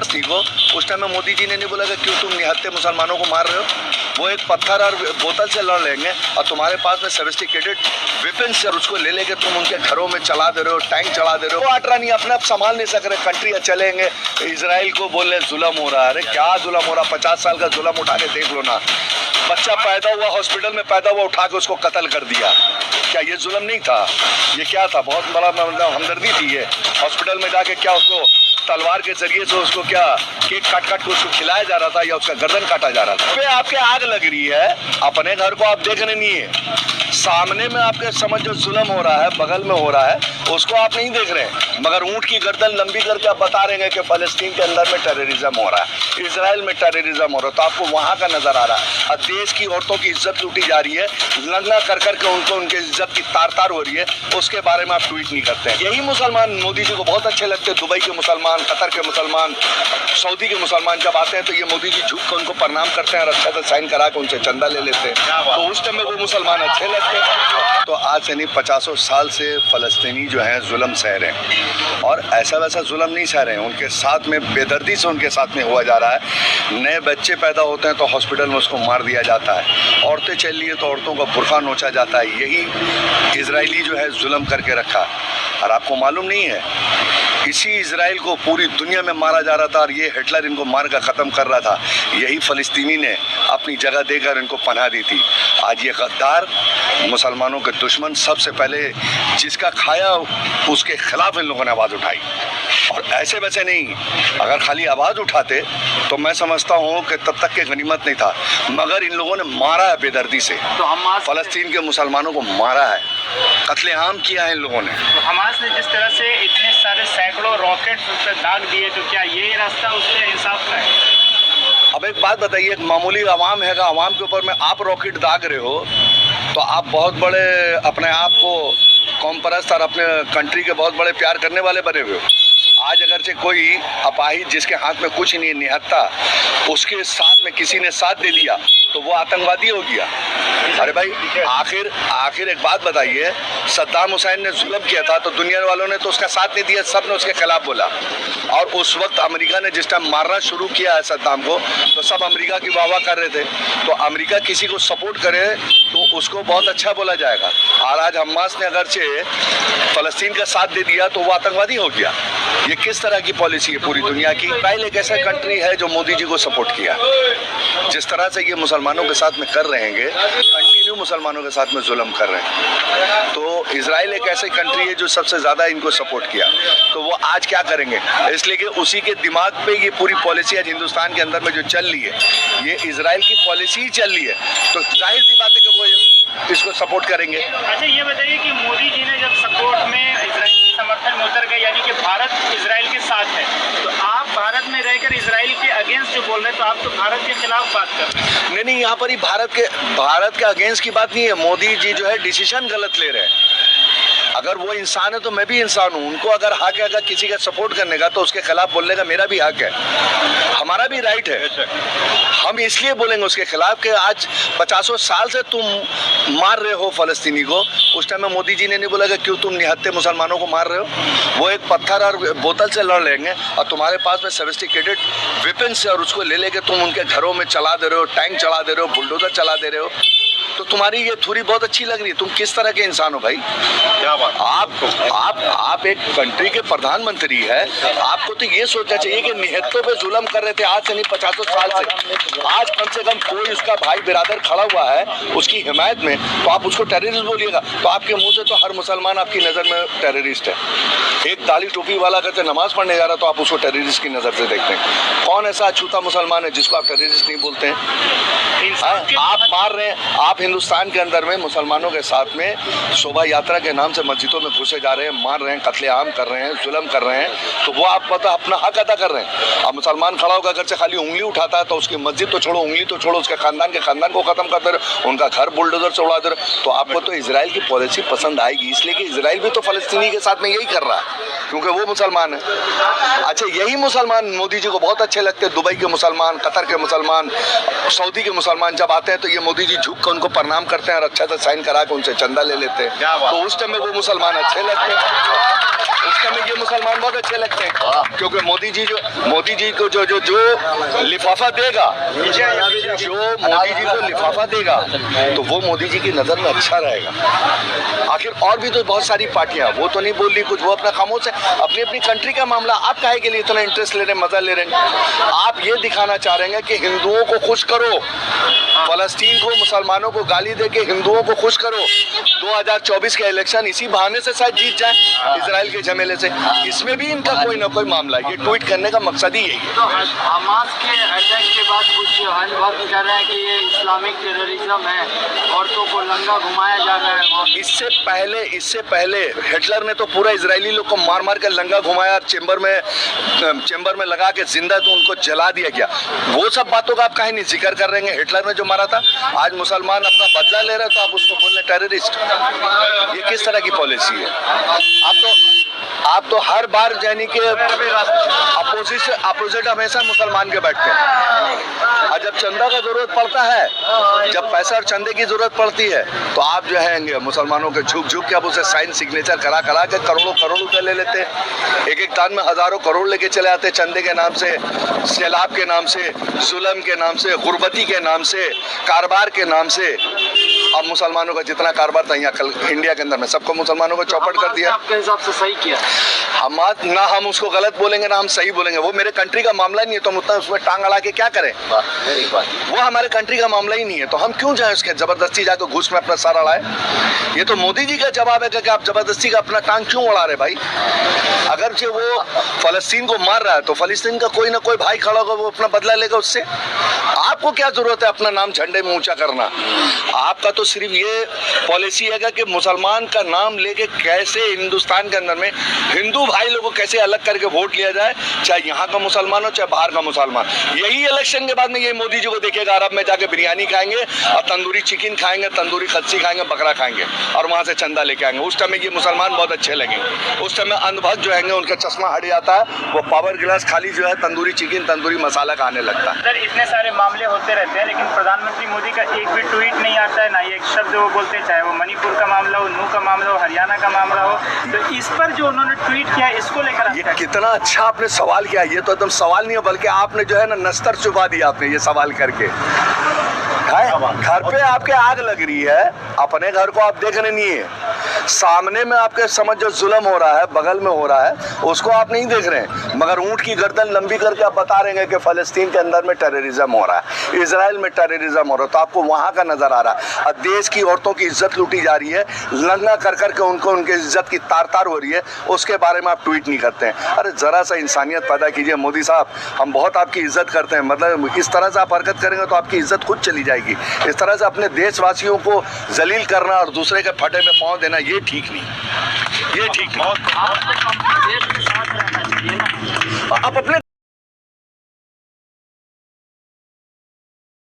थी वो, उस टाइम में मोदी जी ने नहीं बोला कि क्यों तुम निहत्थे मुसलमानों को मार रहे हो। वो एक पत्थर और बोतल से लड़ लेंगे और तुम्हारे पास में सोफिस्टिकेटेड वेपन से उसको ले लेके तुम उनके घरों में चला दे रहे हो, टैंक चला दे रहे हो। वो अटरा नहीं, अपने आप संभाल नहीं सक रहे, कंट्री चलेंगे इजराइल को बोल रहे जुल्म हो रहा है। अरे क्या जुल्म हो रहा, 50 साल का जुल्म उठा के देख लो ना। बच्चा पैदा हुआ, हॉस्पिटल में पैदा हुआ, उठा के उसको कत्ल कर दिया। क्या ये जुल्म नहीं था? ये क्या था? बहुत बड़ा मतलब हमदर्दी थी ये। हॉस्पिटल में जाके क्या उसको तलवार के जरिए से उसको क्या केक काट काट के उसको खिलाया जा रहा था या उसका गर्दन काटा जा रहा था? पे आपके आग लग रही है, अपने घर को आप देख रहे नहीं है, सामने में आपके समझ जो जुल्म हो रहा है, बगल में हो रहा है, उसको आप नहीं देख रहे हैं। मगर ऊंट की गर्दन लंबी करके आप बता रहे हैं कि फलस्तीन के अंदर में टेररिज्म हो रहा है, इजराइल में टेररिज्म हो रहा है, तो आपको वहां का नजर आ रहा है। और देश की औरतों की इज्जत लूटी जा रही है, नंगा कर करके उनको उनके इज्जत की तार तार हो रही है, उसके बारे में आप ट्वीट नहीं करते हैं। यही मुसलमान मोदी जी को बहुत अच्छे लगते हैं। दुबई के मुसलमान, कतर के मुसलमान, सऊदी के मुसलमान जब आते हैं तो ये मोदी जी झुक कर उनको प्रणाम करते हैं और अच्छा से साइन करा के उनसे चंदा ले लेते हैं, तो उस टाइम में वो मुसलमान अच्छे लगते हैं। तो आज से नहीं, 50 साल से फलस्तीनी जो हैं जुल्म सह रहे हैं, और ऐसा वैसा जुल्म नहीं सह रहे हैं, उनके साथ में बेदर्दी से उनके साथ में हुआ जा रहा है। नए बच्चे पैदा होते हैं तो हॉस्पिटल में उसको मार दिया जाता है, औरतें चल रही है तो औरतों का बुरखा नोचा जाता है। यही इजरायली जो है जुल्म करके रखा। और आपको मालूम नहीं है, इसी इजराइल को पूरी दुनिया में मारा जा रहा था और ये हिटलर इनको मार कर ख़त्म कर रहा था। यही फ़लस्तीनी ने अपनी जगह देकर इनको पनाह दी थी। आज ये गद्दार, मुसलमानों के दुश्मन, सबसे पहले जिसका खाया उसके खिलाफ इन लोगों ने आवाज़ उठाई। और ऐसे वैसे नहीं, अगर खाली आवाज़ उठाते तो मैं समझता हूँ कि तब तक के गनीमत नहीं था, मगर इन लोगों ने मारा है बेदर्दी से। तो हमास फ़लस्तीन के मुसलमानों को मारा है, कत्लेआम किया है इन लोगों ने। तो हमास ने जिस तरह से इतने सारे सैकड़ों रॉकेट उस पर दाग दिए, तो क्या ये रास्ता उससे इंसाफ का है? अब एक बात बताइए, एक मामूली आवाम है, आवाम के ऊपर में आप रॉकेट दाग रहे हो तो आप बहुत बड़े अपने आप को कौम परस्त और अपने कंट्री के बहुत बड़े प्यार करने वाले बने हुए हो। आज अगर से कोई अपाहिज जिसके हाथ में कुछ नहीं, निहत्था, उसके साथ में किसी ने साथ दे दिया तो वो आतंकवादी हो गया। अरे भाई, आखिर एक बात बताइए, सद्दाम हुसैन ने जुल्म किया था तो दुनिया वालों ने तो उसका साथ नहीं दिया, सब ने उसके खिलाफ बोला। और उस वक्त अमेरिका ने जिस टाइम मारना शुरू किया है सद्दाम को, तो सब अमेरिका की वाह कर रहे थे। तो अमेरिका किसी को सपोर्ट करे तो उसको बहुत अच्छा बोला जाएगा। और आज हमास ने अगर से फलस्तीन का साथ दे दिया तो वो आतंकवादी हो गया। ये किस तरह की पॉलिसी है पूरी दुनिया की? इजराइल एक ऐसा कंट्री है जो मोदी जी को सपोर्ट किया। जिस तरह से ये मुसलमानों के साथ में कर रहे हैं, कंटिन्यू मुसलमानों के साथ में जुल्म कर रहे हैं, तो इजराइल एक ऐसी कंट्री है जो सबसे ज़्यादा इनको सपोर्ट किया। तो वो आज क्या करेंगे? इसलिए कि उसी के दिमाग पे ये पूरी पॉलिसी आज हिंदुस्तान के अंदर में जो चल रही है, ये इजराइल की पॉलिसी ही चल रही है, तो जाहिर सी बात है कि वो इसको सपोर्ट करेंगे। अच्छा, ये बताइए कि मोदी जी ने जब सपोर्ट में इजराइल के समर्थन में उतर गए, यानी कि भारत इजराइल के साथ है, तो आप भारत में रहकर इजराइल के अगेंस्ट जो बोल रहे हैं, तो आप तो भारत के खिलाफ बात कर रहे हैं। नहीं, यहाँ पर ही भारत के अगेंस्ट की बात नहीं है। मोदी जी जो है डिसीजन गलत ले रहे हैं। अगर वो इंसान है तो मैं भी इंसान हूँ, उनको अगर हक है अगर किसी का सपोर्ट करने का तो उसके खिलाफ बोलने का मेरा भी हक है, हमारा भी राइट है। हम इसलिए बोलेंगे उसके खिलाफ कि आज 50 साल से तुम मार रहे हो फलस्तीनी को। उस टाइम में मोदी जी ने नहीं बोला कि क्यों तुम निहत्थे मुसलमानों को मार रहे हो। वो एक पत्थर और बोतल से लड़ लेंगे और तुम्हारे पास में सोफिस्टिकेटेड वेपन से और उसको ले लेके तुम उनके घरों में चला दे रहे हो, टैंक चला दे रहे हो, बुलडोजर चला दे रहे हो। तो तुम्हारी ये थ्योरी बहुत अच्छी लग रही है। तुम किस तरह के इंसान हो भाई? क्या बात? आप एक कंट्री के प्रधानमंत्री है, आपको तो ये सोचना चाहिए कि निहत्तों पे जुल्म कर रहे थे आज से नहीं, 50 साल से। आज कम से कम कोई उसका भाई बिरादर खड़ा हुआ है उसकी हिमायत में, तो आप उसको टेररिस्ट बोलिएगा? तो आपके मुंह से तो हर मुसलमान आपकी नज़र में टेररिस्ट है। एक दाढ़ी टोपी वाला कहते नमाज पढ़ने जा रहा तो आप उसको टेररिस्ट की नज़र से देखते हैं। कौन ऐसा अछूता मुसलमान है जिसको आप टेररिस्ट नहीं बोलते हैं? आप मार रहे हैं। आप हिंदुस्तान के अंदर में मुसलमानों के साथ में शोभा यात्रा के नाम से मस्जिदों में घुसे जा रहे हैं, मार रहे हैं, कत्लेआम कर रहे हैं, जुल्म कर रहे हैं, तो वो आप पता अपना हक अदा कर रहे हैं। अब मुसलमान खड़ा होकर अगर से खाली उंगली उठाता है तो उसकी मस्जिद तो छोड़ो, उंगली तो छोड़ो, उसके खानदान को खत्म कर दे रहे, उनका घर बुलडोजर से उड़ा दे रहे। तो आपको तो इजराइल की पॉलिसी पसंद आएगी, इसलिए कि इजराइल भी तो फलस्तीनी के साथ में यही कर रहा है क्योंकि वो मुसलमान है। अच्छा, यही मुसलमान मोदी जी को बहुत अच्छे लगते हैं। दुबई के मुसलमान, कतर के मुसलमान, सऊदी के मुसलमान जब आते हैं तो ये मोदी जी झुक कर उनको प्रणाम करते हैं और अच्छा से साइन करा के उनसे चंदा ले लेते हैं। क्या बात। तो उस टाइम में वो मुसलमान अच्छे लगते हैं, उस टाइम में ये मुसलमान बहुत अच्छे लगते हैं, क्योंकि मोदी जी को जो लिफाफा देगा, जो मोदी जी को लिफाफा देगा तो वो मोदी जी की नज़र में अच्छा रहेगा। आखिर और भी तो बहुत सारी पार्टियां, वो तो नहीं बोल रही कुछ, वो अपना खामोश है, अपनी अपनी कंट्री का मामला। आप काहे के लिए इतना इंटरेस्ट ले रहे हैं, मजा ले रहे हैं? आप ये दिखाना चाह रहे हैं कि हिंदुओं को खुश करो, फलस्तीन को, मुसलमानों को गाली दे के हिंदुओं को खुश करो। 2024 के इलेक्शन इसी बहाने से शायद जीत जाए इजराइल के झमेले से। इसमें भी इनका कोई ना कोई मामला है, ये ट्वीट करने का मकसद ही यही है। तो हमास के अटैक के बाद कुछ अन्य भक्त कर रहे हैं कि ये इस्लामिक टेररिज्म है, औरतों को लंगा घुमाया जा रहा है। और इससे पहले हिटलर ने तो पूरा इजरायली लोग को मार मार कर लंगा घुमाया, चेंबर में लगा के जिंदा तो उनको जला दिया गया। वो सब बातों का आप काहे नहीं जिक्र कर रहे हैं? हिटलर ने जो मारा था, आज मुसलमान अपना बदला ले रहे हैं तो आप उसको बोल रहे टेररिस्ट। ये किस तरह की पॉलिसी है? आप तो हर बार यानी कि अपोजिट हमेशा मुसलमान के बैठते हैं, और जब चंदा का जरूरत पड़ता है, जब पैसा और चंदे की जरूरत पड़ती है, तो आप जो है मुसलमानों के झुक के आप उसे साइन सिग्नेचर करा के करोड़ों रुपए ले लेते हैं। एक दान में हजारों करोड़ लेके चले आते, चंदे के नाम से, सैलाब के नाम से, जुल्म के नाम से, गुर्बती के नाम से, कारोबार के नाम से। अब मुसलमानों का जितना कारोबार था यहाँ कल इंडिया के अंदर में, सबको मुसलमानों को चौपट कर दिया। आपके हिसाब से सही किया? हम उसको गलत बोलेंगे ना हम सही बोलेंगे, वो मेरे कंट्री का मामला नहीं है, तो हम उतना उसमें टांग अड़ा के क्या करें? वो हमारे कंट्री का मामला ही नहीं है, तो हम क्यों जाए उसके जबरदस्ती जाकर घूस में अपना सार अड़ाए? ये तो मोदी जी का जवाब है कि आप जबरदस्ती का अपना टांग क्यों अड़ा रहे भाई? अगर जो वो फलस्तीन को मार रहा है तो फलस्तीन का कोई ना कोई भाई खड़ा होगा, वो अपना बदला लेगा उससे। आपको क्या जरूरत है अपना नाम झंडे में ऊंचा करना? आपका तो सिर्फ ये पॉलिसी है कि मुसलमान का नाम लेके कैसे हिंदुस्तान के अंदर में हिंदू भाई लोगों को कैसे अलग करके वोट लिया जाए, चाहे यहाँ का मुसलमान हो चाहे बाहर का मुसलमान। यही इलेक्शन के बाद में ये मोदी जी को देखेगा, अरब में जाके बिरयानी खाएंगे और तंदूरी चिकन खाएंगे, तंदूरी खस्सी खाएंगे, बकरा खाएंगे और वहां से चंदा लेके आएंगे। उस टाइम में ये मुसलमान बहुत अच्छे लगेंगे। उस टाइम में अंधभक्त जो है उनका चश्मा हट जाता है, वो पावर गिलास खाली जो है तंदूरी चिकन, तंदूरी मसाला खाने लगता है। सर, इतने सारे मामले होते रहते हैं, लेकिन प्रधानमंत्री मोदी का एक भी ट्वीट नहीं आता है, ना ही एक शब्द वो बोलते हैं, चाहे वो मणिपुर का मामला हो, नू का मामला हो, हरियाणा का मामला हो। तो इस पर जो उन्होंने ट्वीट किया, इसको लेकर ये कितना अच्छा आपने सवाल किया। ये तो एकदम सवाल नहीं है, बल्कि आपने जो है ना नस्तर चुबा दिया आपने ये सवाल करके। घर पे आपके आग लग रही है, अपने घर को आप देख रहे नहीं है, सामने में आपके समझ जो जुल्म हो रहा है, बगल में हो रहा है, उसको आप नहीं देख रहे हैं, मगर ऊंट की गर्दन लंबी करके आप बता रहे हैं कि फलस्तीन के अंदर में टेररिज्म हो रहा है, इजराइल में टेररिज्म हो रहा है, तो आपको वहां का नजर आ रहा है। और देश की औरतों की इज्जत लूटी जा रही है, लंगा कर करके उनको उनके इज्जत की तार हो रही है, उसके बारे में आप ट्वीट नहीं करते हैं। अरे जरा सा इंसानियत पैदा कीजिए मोदी साहब, हम बहुत आपकी इज्जत करते हैं, मतलब इस तरह से आप हरकत करेंगे तो आपकी इज्जत खुद चली जाएगी। इस तरह से अपने देशवासियों को जलील करना और दूसरे के फटे में पांव देना, ये ठीक नहीं, ये ठीक नहीं। आप अपने